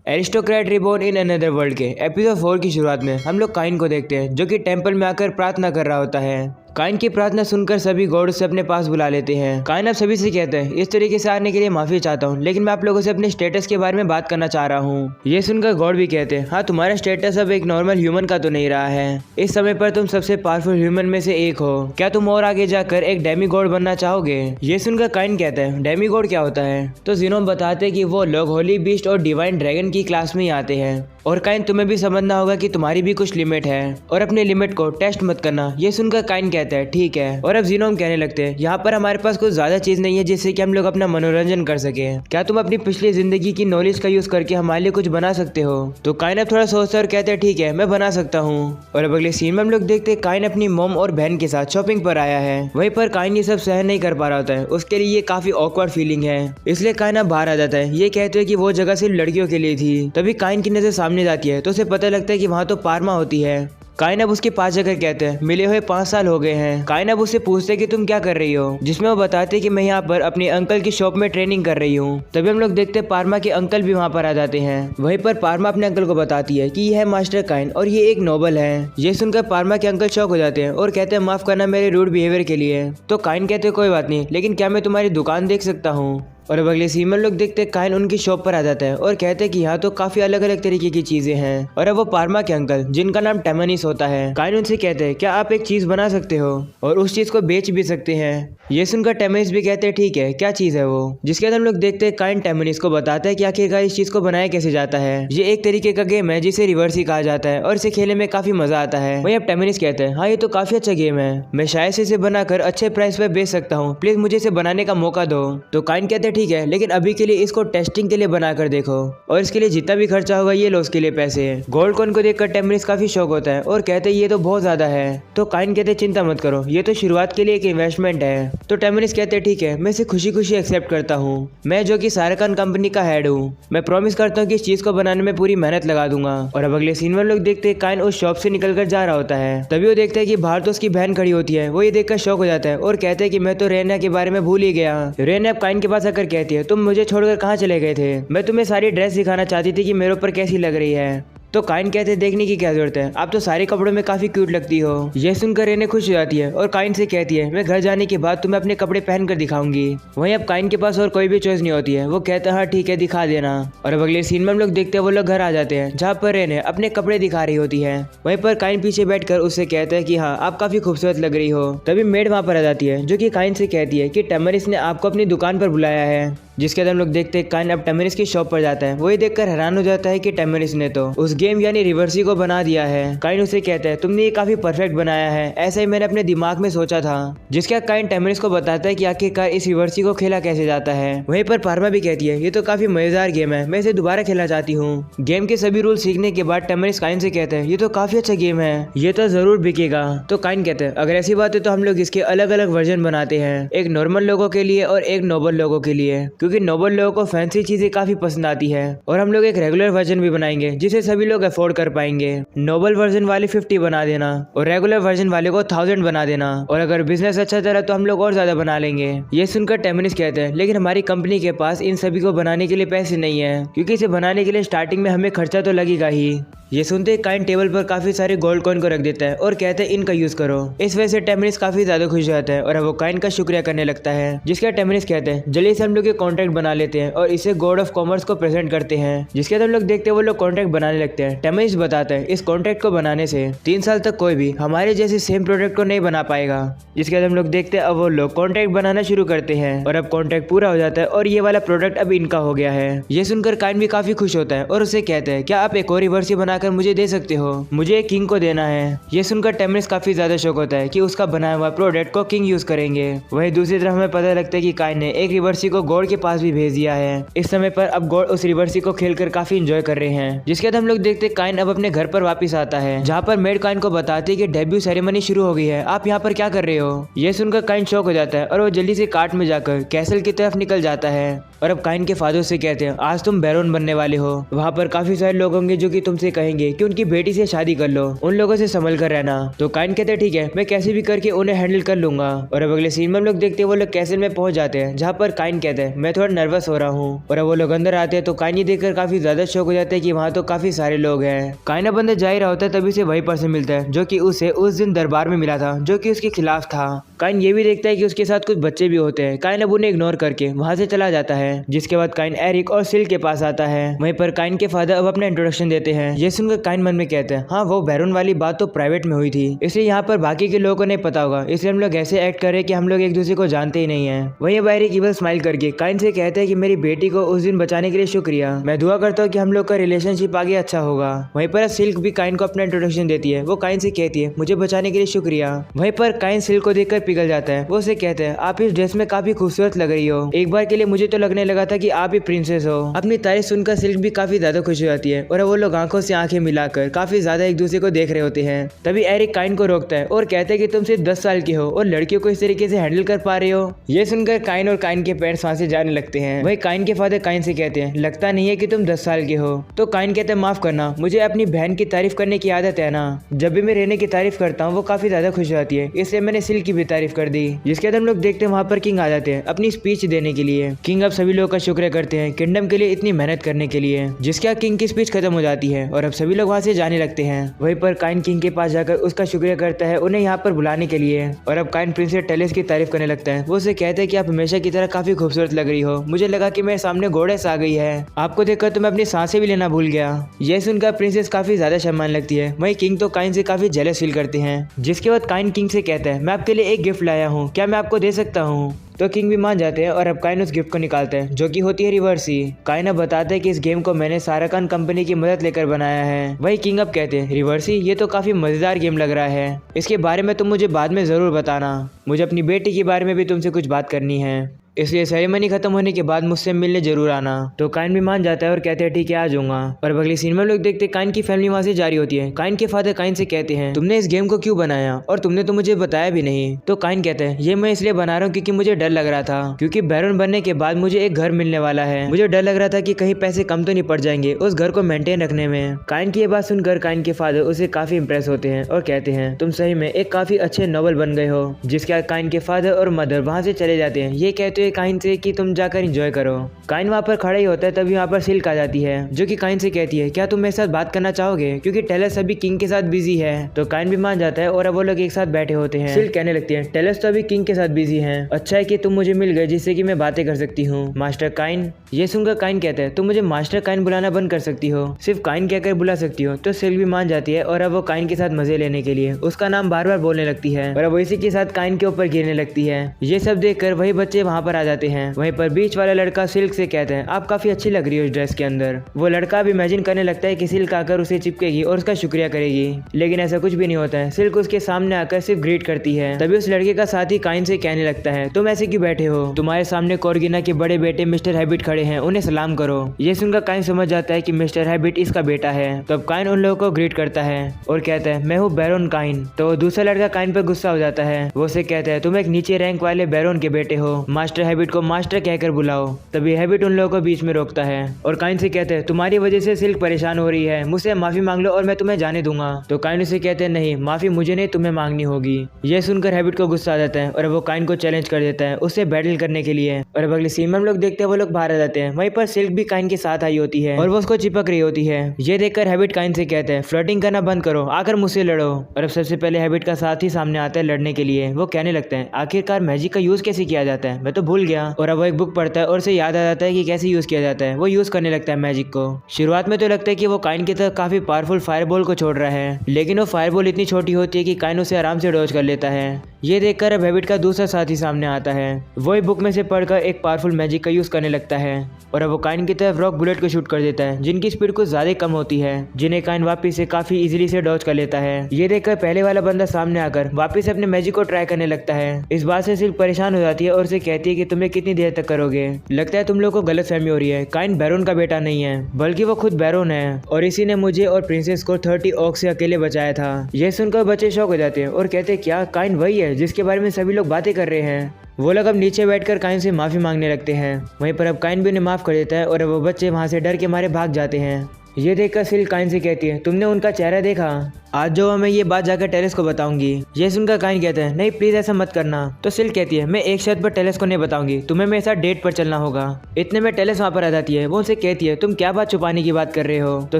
Aristocrat reborn in another world के episode 4 की शुरुआत में हम लोग काइन को देखते हैं जो कि टेंपल में आकर प्रार्थना कर रहा होता है। काइन की प्रार्थना सुनकर सभी गॉड से अपने पास बुला लेते हैं। काइन अब सभी से कहते हैं इस तरीके से आने के लिए माफी चाहता हूँ, लेकिन मैं आप लोगों से अपने स्टेटस के बारे में बात करना चाह रहा हूँ। ये सुनकर गॉड भी कहते हैं हाँ, तुम्हारा स्टेटस अब एक नॉर्मल ह्यूमन का तो नहीं रहा है। इस समय पर तुम सबसे पावरफुल ह्यूमन में से एक हो। क्या तुम और आगे जाकर एक डेमी गॉड बनना चाहोगे? ये सुनकर काइन कहता है डेमी गॉड क्या होता है? तो जीनोम बताते हैं कि वो लोग होली बीस्ट और डिवाइन ड्रैगन की क्लास में ही आते हैं। और काइन तुम्हें भी समझना होगा कि तुम्हारी भी कुछ लिमिट है और अपने लिमिट को टेस्ट मत करना। ये सुनकर काइन कहता है ठीक है। और अब जीनोम कहने लगते हैं यहाँ पर हमारे पास कुछ ज्यादा चीज नहीं है जिससे कि हम लोग अपना मनोरंजन कर सके। क्या तुम अपनी पिछली जिंदगी की नॉलेज का यूज करके हमारे लिए कुछ बना सकते हो? तो काइन अब थोड़ा सोचता है और कहते हैं ठीक है, मैं बना सकता हूँ। और अब अगले सीन में हम लोग देखते हैं काइन अपनी मॉम और बहन के साथ शॉपिंग पर आया है। वहीं पर काइन ये सब सहन नहीं कर पा रहा होता है, उसके लिए ये काफी ऑकवर्ड फीलिंग है, इसलिए काइन अब बाहर आ जाता है। ये कहते हैं कि वो जगह सिर्फ लड़कियों के लिए थी। तभी काइन की नजर सामने जाती है तो उसे पता लगता है कि वहाँ तो पारमा होती है। काइन अब उसके पास जाकर कहते हैं मिले हुए 5 साल हो गए हैं। काइन अब उससे पूछते हैं कि तुम क्या कर रही हो, जिसमें वो बताते हैं कि मैं यहाँ पर अपने अंकल की शॉप में ट्रेनिंग कर रही हूँ। तभी हम लोग देखते हैं पारमा के अंकल भी वहाँ पर आ जाते हैं। वहीं पर पारमा अपने अंकल को बताती है कि यह है मास्टर काइन और ये एक नोबल है। ये सुनकर पारमा के अंकल शॉक हो जाते हैं और कहते हैं माफ करना मेरे रूड बिहेवियर के लिए। तो काइन कहते हैं कोई बात नहीं, लेकिन क्या मैं तुम्हारी दुकान देख सकता हूँ? और अब अगले सीन में लोग देखते हैं काइन उनकी शॉप पर आ जाता है और कहते हैं कि यहाँ तो काफी अलग अलग तरीके की चीजें हैं। और अब वो पारमा के अंकल जिनका नाम टेमनिस होता है, काइन उनसे कहते हैं क्या आप एक चीज बना सकते हो और उस चीज को बेच भी सकते हैं? ये सुनकर टेमनिस भी कहते हैं ठीक है, क्या चीज है वो? जिसके बाद हम लोग देखते हैं काइन टेमनिस को बताता है कि आखिरकार इस चीज को बनाया कैसे जाता है। ये एक तरीके का गेम है जिसे रिवर्सी कहा जाता है और इसे खेलने में काफी मजा आता है। वही अब टेमनिस कहते हैं हाँ, ये तो काफी अच्छा गेम है, मैं शायद से इसे बनाकर अच्छे प्राइस पर बेच सकता हूँ, प्लीज मुझे इसे बनाने का मौका दो। तो काइन कहते हैं ठीक है, लेकिन अभी के लिए इसको टेस्टिंग के लिए बनाकर देखो और इसके लिए जितना भी खर्चा होगा ये लो उसके लिए पैसे। गोल्ड कॉइन को देखकर टेमनिस काफी शौक होता है और कहते हैं ये तो बहुत ज्यादा है। तो काइन कहते हैं चिंता मत करो, ये तो शुरुआत के लिए एक इन्वेस्टमेंट है। तो टेमनिस कहते हैं ठीक है, मैं इसे खुशी खुशी एक्सेप्ट करता हूँ। मैं जो कि सारकन कंपनी का हेड हूँ, मैं प्रॉमिस करता हूँ कि इस चीज को बनाने में पूरी मेहनत लगा दूंगा। और अब अगले सीन में लोग देखते हैं काइन उस शॉप से निकलकर जा रहा होता है। तभी वो देखता है कि बाहर तो उसकी बहन खड़ी होती है। वो ये देखकर शौक हो जाता है और कहते हैं कि मैं तो रेना के बारे में भूल ही गया। रेना अब काइन के पास आकर कहती है तुम मुझे छोड़कर कहाँ चले गए थे? मैं तुम्हें सारी ड्रेस दिखाना चाहती थी कि मेरे ऊपर कैसी लग रही है। तो काइन कहते हैं देखने की क्या जरूरत है, आप तो सारे कपड़ों में काफी क्यूट लगती हो। यह सुनकर रेने खुश हो जाती है और काइन से कहती है मैं घर जाने के बाद तुम्हें अपने कपड़े पहन कर दिखाऊंगी। वहीं अब काइन के पास और कोई भी चॉइस नहीं होती है, वो कहता है हाँ ठीक है दिखा देना। और अब अगले सीन में हम लोग देखते हैं वो लोग घर आ जाते हैं जहाँ पर रेने अपने कपड़े दिखा रही होती है। वहीं पर काइन पीछे बैठकर उससे कहता है कि हाँ आप काफी खूबसूरत लग रही हो। तभी मेड वहाँ पर आ जाती है जो कि काइन से कहती है कि टेमनिस ने आपको अपनी दुकान पर बुलाया है। जिसके बाद हम लोग देखते हैं काइन अब टेमनिस की शॉप पर जाता है। वो ये देखकर हैरान हो जाता है कि टेमनिस ने तो उस गेम यानी रिवर्सी को बना दिया है। काइन उसे कहता है तुमने ये काफी परफेक्ट बनाया है, ऐसा ही मैंने अपने दिमाग में सोचा था। जिसके बाद काइन टेमनिस को बताता है कि आखिरकार इस रिवर्सी को खेला कैसे जाता है। वहीं पर पारमा भी कहती है ये तो काफी मजेदार गेम है, मैं इसे दोबारा खेलना चाहती हूँ। गेम के सभी रूल सीखने के बाद टेमनिस काइन से कहता है ये तो काफी अच्छा गेम है, ये तो जरूर बिकेगा। तो काइन कहते हैं अगर ऐसी बात है तो हम लोग इसके अलग अलग वर्जन बनाते हैं, एक नॉर्मल लोगों के लिए और एक नोबल लोगों के लिए, क्योंकि नोबल लोगों को फैंसी चीजें काफी पसंद आती है। और हम लोग एक रेगुलर वर्जन भी बनाएंगे जिसे सभी लोग अफोर्ड कर पाएंगे। नोबल वर्जन वाले 50 बना देना और रेगुलर वर्जन वाले को 1000 बना देना, और अगर बिजनेस अच्छा चला तो हम लोग और ज्यादा बना लेंगे। ये सुनकर टेमनिस कहते हैं लेकिन हमारी कंपनी के पास इन सभी को बनाने के लिए पैसे नहीं है, क्योंकि इसे बनाने के लिए स्टार्टिंग में हमें खर्चा तो लगेगा ही। ये सुनते ही काइन टेबल पर काफी सारे गोल्ड कॉइन को रख देता है और कहते हैं इनका यूज करो। इस वजह से टेमनिस काफी ज्यादा खुश हो जाता है और अब वो काइन का शुक्रिया करने लगता है। जिसके टेमनिस कहते हैं जल्दी से हम लोग ये कॉन्ट्रैक्ट बना लेते हैं और इसे गॉड ऑफ कॉमर्स को प्रेजेंट करते हैं। जिसके बाद हम लोग देखते हैं वो लोग कॉन्ट्रैक्ट बनाने लगते हैं। टेमनिस बताता है इस कॉन्ट्रैक्ट को बनाने से 3 साल तक कोई भी हमारे जैसे सेम प्रोडक्ट को नहीं बना पाएगा। जिसके बाद हम लोग देखते हैं अब वो लोग कॉन्ट्रैक्ट बनाना शुरू करते हैं और अब कॉन्ट्रैक्ट पूरा हो जाता है और ये वाला प्रोडक्ट अब इनका हो गया है। ये सुनकर काइन भी काफी खुश होता है और उसे कहते हैं क्या आप एक और रिवर्सी बनाकर मुझे दे सकते हो, मुझे एक किंग को देना है। ये सुनकर टेमनिस काफी ज्यादा शौक होता है कि उसका बनाया हुआ प्रोडक्ट को किंग यूज करेंगे। वहीं दूसरी तरफ हमें पता लगता है कि काइन ने एक रिवर्सी को गॉड के पास भी भेज दिया है। इस समय पर अब गॉड उस रिवर्सी को खेलकर काफी इंजॉय कर रहे हैं। जिसके बाद हम लोग देखते हैं काइन अब अपने घर पर वापस आता है, जहाँ पर मेड काइन को बताती है कि डेब्यू सेरेमनी शुरू हो गई है, आप यहाँ पर क्या कर रहे हो? ये सुनकर काइन शौक हो जाता है और वो जल्दी से कार्ट में जाकर कैसल की तरफ निकल जाता है। और अब काइन के फादर से कहते हैं आज तुम बैरोन बनने वाले हो, वहाँ पर काफी सारे लोग होंगे जो कि तुमसे कहेंगे कि उनकी बेटी से शादी कर लो, उन लोगों से संभल कर रहना। तो काइन कहते हैं ठीक है, मैं कैसे भी करके उन्हें हैंडल कर लूंगा। और अब अगले सीन में हम लोग देखते हैं वो लोग कैसल में पहुंच जाते हैं, जहाँ पर काइन कहते हैं मैं थोड़ा नर्वस हो रहा हूँ। और अब वो लोग अंदर आते हैं तो काइन ये देखकर काफी ज्यादा शौक हो जाता है कि वहाँ तो काफी सारे लोग हैं। काइन अब अंदर जा ही रहा होता है तभी से वही पर्सन मिलता है जो कि उसे उस दिन दरबार में मिला था, जो कि उसके खिलाफ था। काइन ये भी देखता है कि उसके साथ कुछ बच्चे भी होते हैं। काइन अब उन्हें इग्नोर करके वहाँ से चला जाता है, जिसके बाद काइन एरिक और सिल के पास आता है। वहीं पर काइन के फादर अब अपना इंट्रोडक्शन देते हैं। ये सुनकर काइन मन में कहते हैं, हाँ वो बैरून वाली बात तो प्राइवेट में हुई थी, इसलिए यहाँ पर बाकी के लोगों को नहीं पता होगा, इसलिए हम लोग ऐसे एक्ट करें कि हम लोग एक दूसरे को जानते ही नहीं है। वहीं अब एरिक इवल स्माइल करके काइन से कहते हैं कि मेरी बेटी को उस दिन बचाने के लिए शुक्रिया, मैं दुआ करता हूँ कि हम लोग का रिलेशनशिप आगे अच्छा होगा। वहीं पर सिल्क भी काइन को अपना इंट्रोडक्शन देती है। वो काइन से कहती है मुझे बचाने के लिए शुक्रिया। वहीं पर काइन सिल्क को देखकर पिघल जाता है। वो उसे कहते हैं आप इस ड्रेस में काफी खूबसूरत लग रही हो, एक बार के लिए मुझे तो लगने लगा था कि आप ही प्रिंसेस हो। अपनी तारीफ सुनकर सिल्क भी काफी ज्यादा खुश हो जाती है और वो लोग आंखों से आंखें मिलाकर काफी ज्यादा एक दूसरे को देख रहे होते हैं। तभी एरिक काइन को रोकता है और कहता है कि तुम सिर्फ 10 साल की हो और लड़कियों को इस तरीके से हैंडल कर पा रहे हो। ये सुनकर काइन और काइन के पेरेंट्स वहां से जाने लगते हैं। वही काइन के फादर काइन से कहते हैं लगता नहीं है कि तुम 10 साल के हो। तो काइन कहते हैं माफ करना, मुझे अपनी बहन की तारीफ करने की आदत है ना, जब भी मैं रहने की तारीफ करता हूँ वो काफी ज्यादा खुश हो जाती है, इसलिए मैंने सिल्क की भी तारीफ कर दी। जिसके बाद हम लोग देखते हैं वहाँ पर किंग आ जाते हैं अपनी स्पीच देने के लिए। किंग अब सभी लोगों का शुक्र करते हैं किंगडम के लिए इतनी मेहनत करने के लिए। जिसके बाद किंग की स्पीच खत्म हो जाती है और अब सभी लोग वहाँ से जाने लगते हैं। वहीं पर काइन किंग के पास जाकर उसका शुक्रिया करता है उन्हें यहाँ पर बुलाने के लिए। और अब काइन प्रिंसेस टेलेस की तारीफ करने लगता है। वो उसे कहते हैं कि आप हमेशा की तरह काफी खूबसूरत लग रही हो, मुझे लगा कि मेरे सामने गोडेस आ गई है, आपको देखकर तो मैं अपनी सांसें भी लेना भूल गया। यह सुनकर प्रिंसेस काफी ज्यादा शर्माने लगती है। वहीं किंग तो काइन से काफी जेलस फील करते हैं। जिसके बाद काइन किंग से कहता है मैं आपके लिए एक गिफ्ट लाया हूँ, क्या मैं आपको दे सकता हूँ? तो किंग भी मान जाते हैं और अब काइन उस गिफ्ट को निकालते हैं जो कि होती है रिवर्सी। काइन अब बताते हैं कि इस गेम को मैंने साराकान कंपनी की मदद लेकर बनाया है। वही किंग अब कहते हैं रिवर्सी ये तो काफी मजेदार गेम लग रहा है, इसके बारे में तुम मुझे बाद में जरूर बताना, मुझे अपनी बेटी के बारे में भी तुमसे कुछ बात करनी है, इसलिए सेरेमनी खत्म होने के बाद मुझसे मिलने जरूर आना। तो काइन भी मान जाता है और कहते हैं ठीक है आ जाऊंगा। और अगली सीन में लोग देखते हैं काइन की फैमिली वहां से जारी होती है। काइन के फादर काइन से कहते हैं तुमने इस गेम को क्यों बनाया और तुमने तो मुझे बताया भी नहीं। तो काइन कहते हैं ये मैं इसलिए बना रहा हूँ क्योंकि मुझे डर लग रहा था, क्योंकि बैरन बनने के बाद मुझे एक घर मिलने वाला है, मुझे डर लग रहा था कि कहीं पैसे कम तो नहीं पड़ जाएंगे उस घर को मेंटेन रखने में। काइन की ये बात सुनकर काइन के फादर उसे काफी इंप्रेस होते हैं और कहते हैं तुम सही में एक काफी अच्छे नॉवल बन गए हो। जिसके बाद काइन के फादर और मदर वहां से चले जाते हैं। ये कहते हैं काइन से कि तुम जाकर एंजॉय करो। काइन वहाँ पर खड़ा ही होता है तभी वहाँ पर सिल्क आ जाती है जो कि काइन से कहती है क्या तुम मेरे साथ बात करना चाहोगे, क्योंकि टेलस अभी किंग के साथ बिजी है। तो काइन भी मान जाता है और अब वो लोग एक साथ बैठे होते हैं। सिल्क कहने लगती है टेलस तो अभी किंग के साथ बिजी है, अच्छा है कि तुम मुझे मिल गए जिससे कि मैं बातें कर सकती हूँ। मास्टर काइन। ये सुनकर काइन कहता है तुम मुझे मास्टर काइन बुलाना बंद कर सकती हो, सिर्फ काइन कहकर बुला सकती हो। तो सिल्क भी मान जाती है और अब वो काइन के साथ मजे लेने के लिए उसका नाम बार बार बोलने लगती है और अब वो इसी के साथ काइन के ऊपर गिरने लगती है। ये सब देखकर वही बच्चे वहाँ पर आ जाते हैं। वहीं पर बीच वाला लड़का सिल्क से कहते हैं आप काफी अच्छी लग रही हो इस ड्रेस के अंदर। वो लड़का भी इमेजिन करने लगता है कि सिल्क आकर उसे चिपकेगी और उसका शुक्रिया करेगी, लेकिन ऐसा कुछ भी नहीं होता है। सिल्क उसके सामने आकर सिर्फ ग्रीट करती है। तभी उस लड़के का साथी काइन से कहने लगता है तुम ऐसे क्यों बैठे हो, तुम्हारे सामने कॉर्गिना के बड़े बेटे मिस्टर हैबिट खड़े हैं, उन्हें सलाम करो। ये सुनकर काइन समझ जाता है कि मिस्टर हैबिट इसका बेटा है। तब काइन उन लोगों को ग्रीट करता है और कहता है मैं हूँ बैरोन काइन। तो दूसरा लड़का काइन पर गुस्सा हो जाता है। वो उसे कहता है तुम एक नीचे रैंक वाले बैरोन के बेटे हो, मास्टर हैबिट को मास्टर कहकर बुलाओ। तभी हैबिट उन लोगों को बीच में रोकता है और काइन से कहते हैं तुम्हारी वजह से सिल्क परेशान हो रही है, मुझसे माफी मांग लो और मैं तुम्हें जाने दूंगा। तो काइन उसे कहते हैं नहीं, माफी मुझे नहीं तुम्हें मांगनी होगी। यह सुनकर हैबिट को गुस्सा आ जाता है और वो काइन को चैलेंज कर देता है उससे बैटल करने के लिए। और अब अगली सीन में हम लोग देखते हैं वो लोग बाहर आ जाते हैं। वहीं पर सिल्क भी काइन के साथ आई होती है और वो उसको चिपक रही होती है। ये देखकर हैबिट काइन से कहते हैं फ्लर्टिंग करना बंद करो, आकर मुझसे लड़ो। और अब सबसे पहले हैबिट का साथ ही सामने आता है लड़ने के लिए। वो कहने लगता है आखिरकार मैजिक का यूज कैसे किया जाता है, मैं तो भूल गया। और अब वो एक बुक पढ़ता है और उसे याद आ जाता है कि कैसे यूज किया जाता है। वो यूज करने लगता है मैजिक को। शुरुआत में तो लगता है कि वो काइन की तरह काफी पावरफुल फायरबॉल को छोड़ रहा है, लेकिन वो फायरबॉल इतनी छोटी होती है कि काइन उसे आराम से डॉज कर लेता है। ये देखकर अब हैबिट का दूसरा साथी सामने आता है। वो एक बुक में से पढ़कर एक पावरफुल मैजिक का यूज करने लगता है और अब वो काइन की तरफ रॉक बुलेट को शूट कर देता है जिनकी स्पीड कुछ ज्यादा कम होती है, जिन्हें काइन वापिस से काफी इजीली से डॉज कर लेता है। ये देखकर पहले वाला बंदा सामने आकर वापिस अपने मैजिक को ट्राई करने लगता है। इस बात से सिल्क परेशान हो जाती है और उसे कहती है कि तुम्हें कितनी देर तक करोगे, लगता है तुम लोग को गलतफहमी हो रही है, काइन बैरोन का बेटा नहीं है बल्कि वो खुद बैरोन है और इसी ने मुझे और प्रिंसेस को 30 ऑक से अकेले बचाया था। यह सुनकर बच्चे शौक हो जाते हैं और कहते हैं क्या काइन वही है जिसके बारे में सभी लोग बातें कर रहे हैं। वो लोग अब नीचे बैठकर काइन से माफी मांगने लगते हैं। वहीं पर अब काइन भी उन्हें माफ कर देता है और अब वो बच्चे वहां से डर के मारे भाग जाते हैं। ये देखकर सिल्क काइन से कहती है तुमने उनका चेहरा देखा, आज जो मैं ये बात जाकर टेरेस को बताऊंगी। ये सुनकर काइन कहता है नहीं प्लीज ऐसा मत करना। तो सिल्क कहती है मैं एक शर्त पर टेरेस को नहीं बताऊंगी, तुम्हें मेरे साथ डेट पर चलना होगा। इतने में टेरेस वहाँ पर आ जाती है। वो उनसे कहती है तुम क्या बात छुपाने की बात कर रहे हो। तो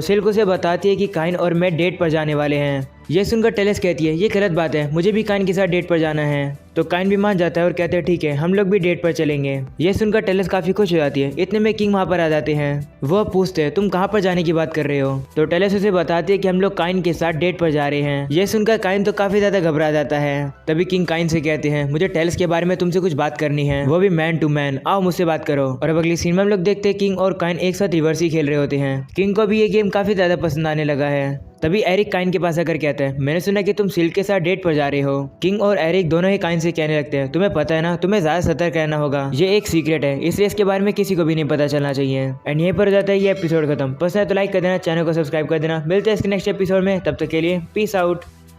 सिल्क उसे बताती है कि काइन और मैं डेट पर जाने वाले हैं। ये सुनकर टेरेस कहती है ये गलत बात है, मुझे भी काइन के साथ डेट पर जाना है। तो काइन भी मान जाता है और कहते हैं ठीक है हम लोग भी डेट पर चलेंगे। ये सुनकर टेरेस काफी खुश हो जाती है। इतने में किंग वहाँ पर आ जाते हैं। वो पूछते हैं तुम कहाँ पर जाने की बात कर रहे हो। तो टेरेस उसे बताती है कि हम लोग काइन के साथ डेट पर जा रहे हैं। ये सुनकर काइन तो काफी ज्यादा घबरा जाता है। तभी किंग काइन से कहते हैं मुझे टेरेस के बारे में तुमसे कुछ बात करनी है, वो भी मैन टू मैन, आओ मुझसे बात करो। और अब अगली सीन में हम लोग देखते हैं किंग और काइन एक साथ रिवर्सी खेल रहे होते हैं। किंग को भी ये गेम काफी ज्यादा पसंद आने लगा है। तभी एरिक काइन के पास आकर कहता है मैंने सुना कि तुम सिल्क के साथ डेट पर जा रहे हो। किंग और एरिक दोनों ही काइन से कहने लगते हैं तुम्हें पता है ना, तुम्हें ज्यादा सतर्क रहना होगा, ये एक सीक्रेट है, इसलिए इसके बारे में किसी को भी नहीं पता चलना चाहिए। एंड यहीं पर हो जाता है ये एपिसोड खत्म। पसंद है तो लाइक कर देना, चैनल को सब्सक्राइब कर देना। मिलते हैं इसके नेक्स्ट एपिसोड में, तब तक के लिए पीस आउट।